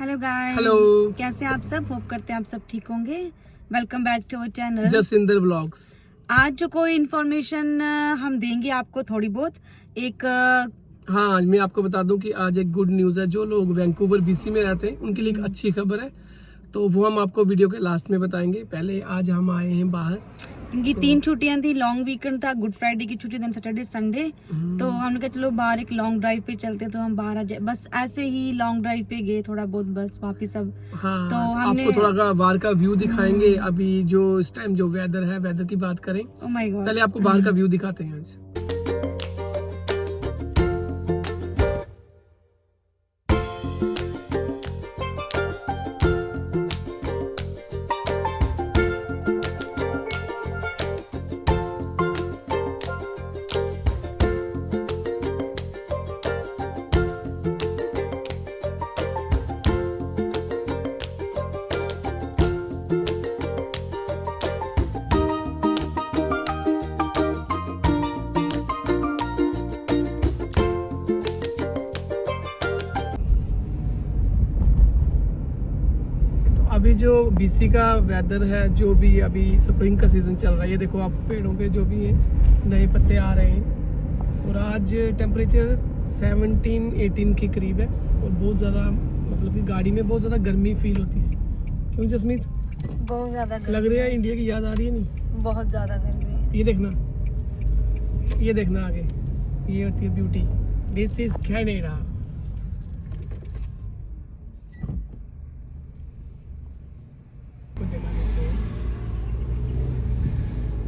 Hello guys, hello, कैसे आप सब? होप करते हैं आप सब ठीक होंगे। Welcome back to our channel Jasinder blogs. आज जो कोई इन्फॉर्मेशन हम देंगे आपको थोड़ी बहुत एक हाँ, आज मैं आपको बता दूं कि आज एक गुड न्यूज़ है। जो लोग वैंकूवर बीसी में रहते हैं उनके लिए एक अच्छी खबर है, तो वो हम आपको वीडियो के लास्ट में बताएंगे। पहले आज हम आए हैं बाहर इनकी 3 छुट्टियां थी। लॉन्ग वीकेंड था, गुड फ्राइडे की छुट्टी, देन सैटरडे संडे। तो हमने कहा चलो बाहर एक लॉन्ग ड्राइव पे चलते, तो हम बाहर आ जाए। बस ऐसे ही लॉन्ग ड्राइव पे गए थोड़ा बहुत, बस वापिस अब। हाँ, तो हमने आपको थोड़ा का बाहर का व्यू दिखाएंगे। अभी जो इस टाइम जो वेदर है, वेदर की बात करें, ओ माय गॉड, पहले आपको बाहर का व्यू दिखाते हैं आज। अभी जो बीसी का वेदर है, जो भी अभी स्प्रिंग का सीजन चल रहा है, ये देखो आप पेड़ों पे जो भी है नए पत्ते आ रहे हैं। और आज टेम्परेचर 17-18 के करीब है और बहुत ज़्यादा, मतलब कि गाड़ी में बहुत ज़्यादा गर्मी फील होती है। क्यों जसमीत, बहुत ज्यादा लग रहा है इंडिया की याद आ रही है? नहीं, बहुत ज्यादा गर्मी है। ये देखना आगे, ये होती है ब्यूटी। This is Canada.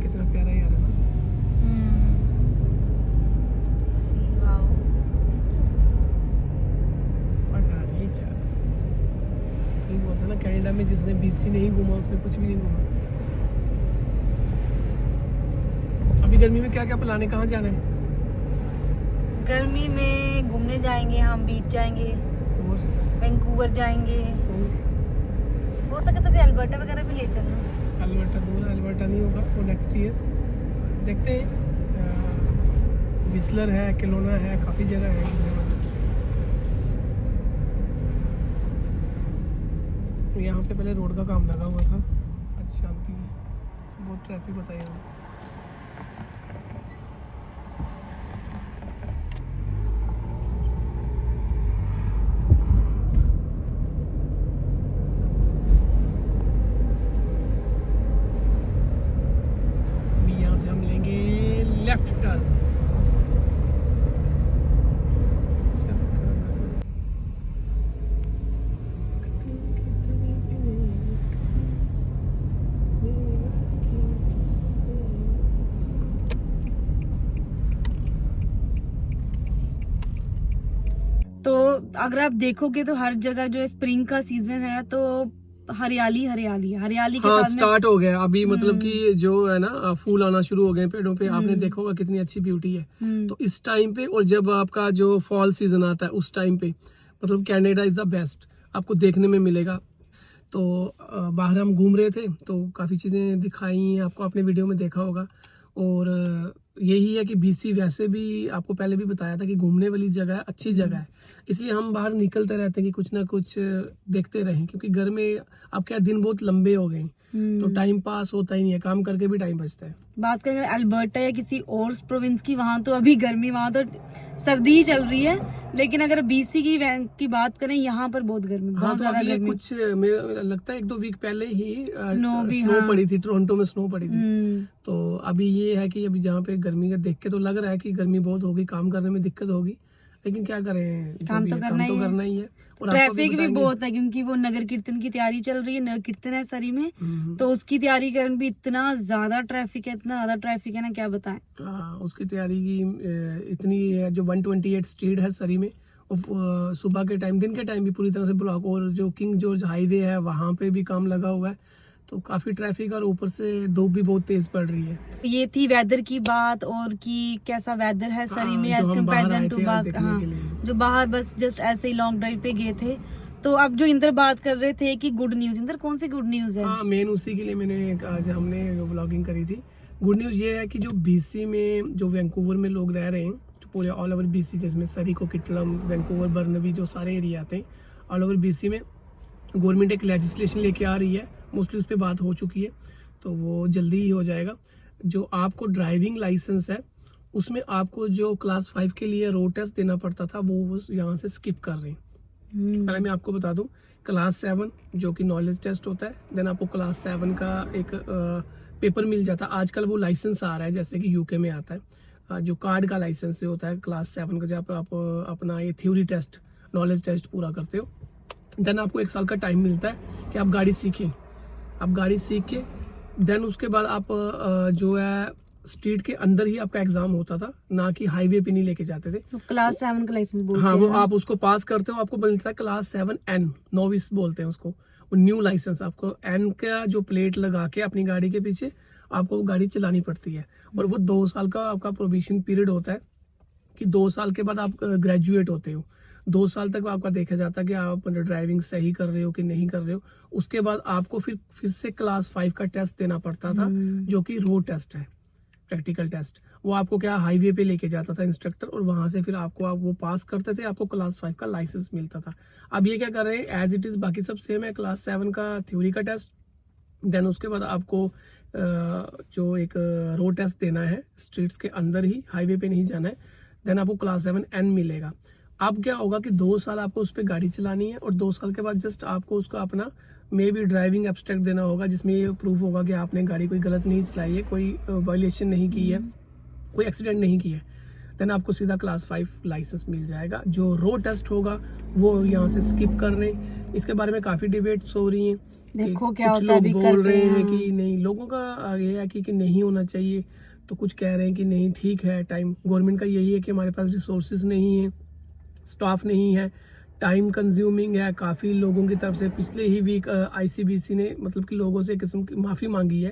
कितना प्यारा यार है ना। बोलते ना, कनाडा में जिसने बीसी नहीं घूमा उसने कुछ भी नहीं घूमा। अभी गर्मी में क्या क्या प्लान है, कहाँ जाना है? गर्मी में घूमने जाएंगे, हम बीच जाएंगे, और वैंकूवर जाएंगे, हो सके तो फिर अल्बर्टा वगैरह भी ले चलना। अल्बर्टा दूर, अल्बर्टा नहीं होगा, वो नेक्स्ट ईयर देखते हैं। विस्लर है, केलोना है, काफ़ी जगह है। यहाँ पे पहले रोड का काम लगा हुआ था, आज शांति है, बहुत ट्रैफिक होता है यहाँ। अभी यहाँ से हम लेंगे लेफ्ट टर्न। तो अगर आप देखोगे तो हर जगह जो है स्प्रिंग का सीजन है, तो हरियाली हरियाली हरियाली के हाँ, साथ में स्टार्ट हो गया अभी, मतलब कि जो है ना, फूल आना शुरू हो गए पेड़ों पे। आपने देखा होगा कितनी अच्छी ब्यूटी है। तो इस टाइम पे, और जब आपका जो फॉल सीजन आता है उस टाइम पे, मतलब कनाडा इज द बेस्ट, आपको देखने में मिलेगा। तो बाहर हम घूम रहे थे तो काफ़ी चीज़ें दिखाई आपको, आपने वीडियो में देखा होगा। और यही है कि बीसी वैसे भी आपको पहले भी बताया था कि घूमने वाली जगह है, अच्छी जगह है। इसलिए हम बाहर निकलते रहते हैं कि कुछ ना कुछ देखते रहें, क्योंकि घर में अब क्या दिन बहुत लंबे हो गए, तो टाइम पास होता ही नहीं है, काम करके भी टाइम बचता है। बात करें अगर अल्बर्टा या किसी और प्रोविंस की, वहां तो अभी गर्मी, वहां तो सर्दी ही चल रही है। लेकिन अगर बीसी की बात करें, यहाँ पर बहुत गर्मी, हाँ, बहुत तो ज्यादा अभी ये गर्मी। कुछ मेरा लगता है 1-2 वीक पहले ही स्नो पड़ी थी, टोरंटो में स्नो पड़ी थी। तो अभी ये है कि अभी जहाँ पे गर्मी का देख के तो लग रहा है कि गर्मी बहुत होगी, काम करने में दिक्कत होगी, लेकिन क्या करें, जो काम भी तो है, करना काम तो ही है। करना ही है। और ट्रैफिक भी बताएंगे। बहुत है, क्योंकि वो नगर कीर्तन की तैयारी चल रही है, नगर कीर्तन है सरी में, तो उसकी तैयारी करने भी इतना ज्यादा ट्रैफिक है, इतना ज्यादा ट्रैफिक है ना, क्या बताएं। उसकी तैयारी की इतनी है, जो 128 स्ट्रीट है सरी में, सुबह के टाइम, दिन के टाइम भी पूरी तरह से ब्लॉक। और जो किंग जॉर्ज हाईवे है वहाँ पे भी काम लगा हुआ है, तो काफी ट्रैफिक, और ऊपर से धूप भी बहुत तेज पड़ रही है। ये थी वेदर की बात, और कि कैसा वेदर है सरी में एज कम्पेरिजन टू बाग। हाँ, जो बाहर बस जस्ट ऐसे ही लॉन्ग ड्राइव पे गए थे। तो अब जो इंदर बात कर रहे थे कि गुड न्यूज, इंदर कौन सी गुड न्यूज है? हाँ, मेन उसी के लिए मैंने आज हमने जो व्लॉगिंग करी थी। गुड न्यूज़ ये है कि जो बीसी में, जो वैंकूवर में लोग रह रहे हैं, जो पूरे ऑल ओवर बीसी, जिसमें सरी, कोकिटलम, वैंकूवर, बर्नबी, जो सारे एरिया आते हैं ऑल ओवर बीसी में, गवर्नमेंट एक लेजिस्लेशन लेके आ रही है, मोस्टली उस पर बात हो चुकी है, तो वो जल्दी ही हो जाएगा। जो आपको ड्राइविंग लाइसेंस है उसमें आपको जो क्लास 5 के लिए रोड टेस्ट देना पड़ता था वो यहाँ से स्किप कर रहे हैं। पहले मैं आपको बता दूं, क्लास 7 जो कि नॉलेज टेस्ट होता है, देन आपको क्लास 7 का एक पेपर मिल जाता है। आजकल वो लाइसेंस आ रहा है जैसे कि यूके में आता है, जो कार्ड का लाइसेंस से होता है क्लास 7 का, जब आप अपना ये थ्योरी टेस्ट, नॉलेज टेस्ट पूरा करते हो, देन आपको 1 साल का टाइम मिलता है कि आप गाड़ी सीखें। आप गाड़ी सीख के देन उसके बाद आप जो है स्ट्रीट के अंदर ही आपका एग्जाम होता था, ना कि हाईवे पे नहीं लेके जाते थे। तो क्लास 7 का लाइसेंस बोलते हाँ, हैं। वो आप उसको पास करते हो, आपको मिलता है क्लास 7N, नोविस बोलते हैं उसको, वो न्यू लाइसेंस। आपको N का जो प्लेट लगा के अपनी गाड़ी के पीछे आपको गाड़ी चलानी पड़ती है, और वो 2 साल का आपका प्रोबेशन पीरियड होता है कि 2 साल के बाद आप ग्रेजुएट होते हो। 2 साल तक आपका देखा जाता है कि आप ड्राइविंग सही कर रहे हो कि नहीं कर रहे हो। उसके बाद आपको फिर से क्लास 5 का टेस्ट देना पड़ता था, जो कि रोड टेस्ट है, प्रैक्टिकल टेस्ट। वो आपको क्या हाईवे पे लेके जाता था इंस्ट्रक्टर, और वहां से फिर आप वो पास करते थे, आपको क्लास 5 का लाइसेंस मिलता था। अब ये क्या कर रहे हैं, एज इट इज बाकी सब सेम है। क्लास 7 का थ्योरी का टेस्ट, देन उसके बाद आपको जो एक रोड टेस्ट देना है स्ट्रीट्स के अंदर ही, हाईवे पे नहीं जाना है, देन आपको क्लास 7N मिलेगा। अब क्या होगा कि 2 साल आपको उस पर गाड़ी चलानी है, और 2 साल के बाद जस्ट आपको उसका अपना मे बी ड्राइविंग एब्स्ट्रैक्ट देना होगा, जिसमें ये प्रूफ होगा कि आपने गाड़ी कोई गलत नहीं चलाई है, कोई वायलेशन नहीं की है, कोई एक्सीडेंट नहीं किया है। देन आपको सीधा क्लास 5 लाइसेंस मिल जाएगा। जो रोड टेस्ट होगा वो यहाँ से स्किप कर रहे हैं। इसके बारे में काफ़ी डिबेट्स हो रही हैं, देखो क्या कुछ होता है, लोग अभी बोल रहे हैं करते कि नहीं, लोगों का ये है कि नहीं होना चाहिए, तो कुछ कह रहे हैं कि नहीं ठीक है। टाइम गवर्नमेंट का यही है कि हमारे पास रिसोर्सेज नहीं है, स्टाफ नहीं है, टाइम कंज्यूमिंग है काफ़ी लोगों की तरफ से। पिछले ही वीक ICBC ने मतलब कि लोगों से किस्म की माफ़ी मांगी है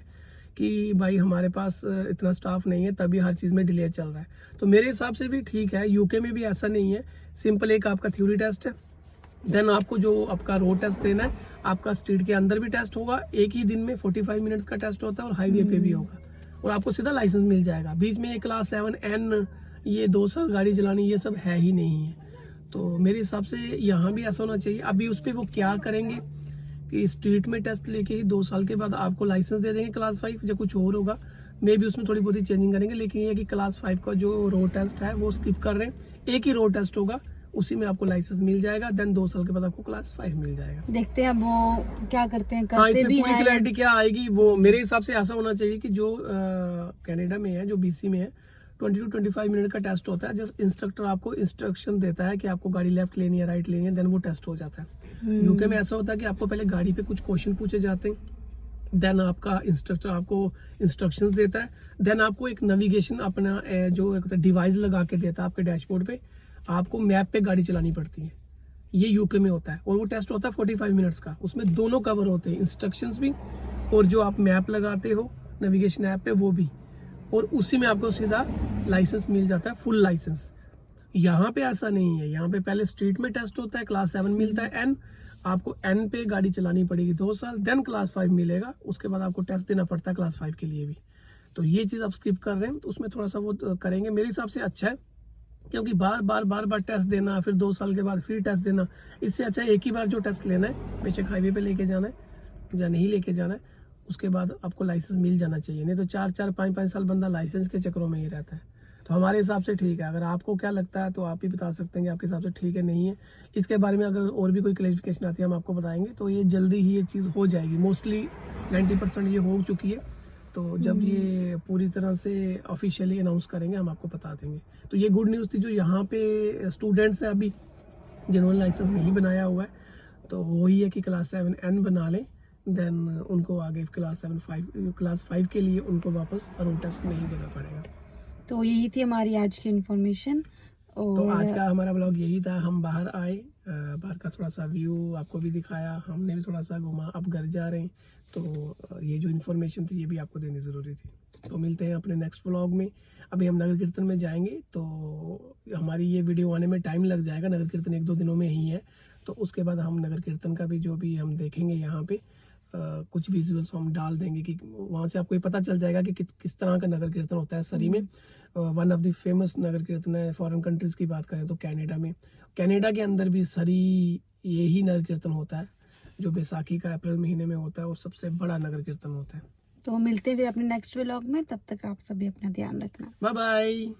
कि भाई हमारे पास इतना स्टाफ नहीं है, तभी हर चीज़ में डिले चल रहा है। तो मेरे हिसाब से भी ठीक है, यूके में भी ऐसा नहीं है। सिंपल एक आपका थ्योरी टेस्ट है, देन आपको जो आपका रोड टेस्ट देना है, आपका स्ट्रीट के अंदर भी टेस्ट होगा, एक ही दिन में 45 मिनट्स का टेस्ट होता है, और हाईवे पे भी होगा, और आपको सीधा लाइसेंस मिल जाएगा। बीच में क्लास 7N, ये 2 साल गाड़ी चलानी, ये सब है ही नहीं है। तो मेरे हिसाब से यहाँ भी ऐसा होना चाहिए। अभी उस पर वो क्या करेंगे कि स्ट्रीट में टेस्ट लेके ही 2 साल के बाद आपको लाइसेंस दे देंगे क्लास 5, या कुछ और होगा, मे बी उसमें थोड़ी बहुत ही चेंजिंग करेंगे। लेकिन ये कि क्लास 5 का जो रोड टेस्ट है वो स्किप कर रहे हैं, एक ही रोड टेस्ट होगा, उसी में आपको लाइसेंस मिल जाएगा, देन 2 साल के बाद आपको क्लास 5 मिल जाएगा। देखते हैं अब वो क्या करते हैं, हाँ, करते इसमें भी पूरी हैं। क्लैरिटी क्या आएगी वो मेरे हिसाब से ऐसा होना चाहिए कि जो कनाडा में है, जो BC में है, 20 to 25 मिनट का टेस्ट होता है। जस्ट इंस्ट्रक्टर आपको इंस्ट्रक्शन देता है कि आपको गाड़ी लेफ्ट लेनी है, राइट लेनी है, देन वो टेस्ट हो जाता है। यूके में ऐसा होता है कि आपको पहले गाड़ी पे कुछ क्वेश्चन पूछे जाते हैं, देन आपका इंस्ट्रक्टर आपको इंस्ट्रक्शंस देता है, देन आपको एक नेविगेशन अपना जो एक डिवाइस लगा के देता है आपके डैशबोर्ड पे, आपको मैप पे गाड़ी चलानी पड़ती है। ये यूके में होता है, और वो टेस्ट होता है 45 मिनट्स का। उसमें दोनों कवर होते हैं, इंस्ट्रक्शंस भी और जो आप मैप लगाते हो नेविगेशन ऐप पे वो भी, और उसी में आपको सीधा लाइसेंस मिल जाता है, फुल लाइसेंस। यहाँ पे ऐसा नहीं है, यहाँ पे पहले स्ट्रीट में टेस्ट होता है, क्लास 7 मिलता है N, आपको N पे गाड़ी चलानी पड़ेगी 2 साल, देन क्लास 5 मिलेगा, उसके बाद आपको टेस्ट देना पड़ता है क्लास 5 के लिए भी। तो ये चीज़ आप स्किप कर रहे हैं, तो उसमें थोड़ा सा वो करेंगे, मेरे हिसाब से अच्छा है। क्योंकि बार बार टेस्ट देना, फिर 2 साल के बाद फिर टेस्ट देना, इससे अच्छा एक ही बार जो टेस्ट लेना है, बेशक हाईवे पे लेके जाना है या नहीं लेके जाना है, उसके बाद आपको लाइसेंस मिल जाना चाहिए। नहीं तो 4-4, 5-5 साल बंदा लाइसेंस के चक्करों में ही रहता है। तो हमारे हिसाब से ठीक है। अगर आपको क्या लगता है तो आप भी बता सकते हैं कि आपके हिसाब से ठीक है नहीं है। इसके बारे में अगर और भी कोई क्लैरिफिकेशन आती है हम आपको बताएंगे। तो ये जल्दी ही ये चीज़ हो जाएगी, मोस्टली 90% ये हो चुकी है। तो जब ये पूरी तरह से ऑफिशियली अनाउंस करेंगे हम आपको बता देंगे। तो ये गुड न्यूज़ थी जो यहाँ पे स्टूडेंट्स हैं अभी जिन्होंने लाइसेंस नहीं बनाया हुआ है, तो वही है कि क्लास 7N बना लें, देन उनको आगे क्लास 5 के लिए उनको वापस रोड टेस्ट नहीं देना पड़ेगा। तो यही थी हमारी आज की इन्फॉर्मेशन। तो आज का हमारा ब्लॉग यही था। हम बाहर आए, बाहर का थोड़ा सा व्यू आपको भी दिखाया, हमने भी थोड़ा सा घूमा, अब घर जा रहे हैं। तो ये जो इन्फॉर्मेशन थी ये भी आपको देनी ज़रूरी थी। तो मिलते हैं अपने नेक्स्ट ब्लॉग में। अभी हम नगर कीर्तन में जाएंगे, तो हमारी ये वीडियो आने में टाइम लग जाएगा। नगर कीर्तन 1-2 दिनों में ही है, तो उसके बाद हम नगर कीर्तन का भी जो भी हम देखेंगे यहाँ पे कुछ विजुअल्स हम डाल देंगे कि वहाँ से आपको ये पता चल जाएगा कि किस तरह का नगर कीर्तन होता है सरी में। वन ऑफ द फेमस नगर कीर्तन है। फॉरेन कंट्रीज़ की बात करें तो कनाडा में, कनाडा के अंदर भी सरी यही नगर कीर्तन होता है। जो बैसाखी का अप्रैल महीने में होता है और सबसे बड़ा नगर कीर्तन होता है। तो मिलते हुए अपने नेक्स्ट व्लॉग में, तब तक आप सभी अपना ध्यान रखना। Bye bye.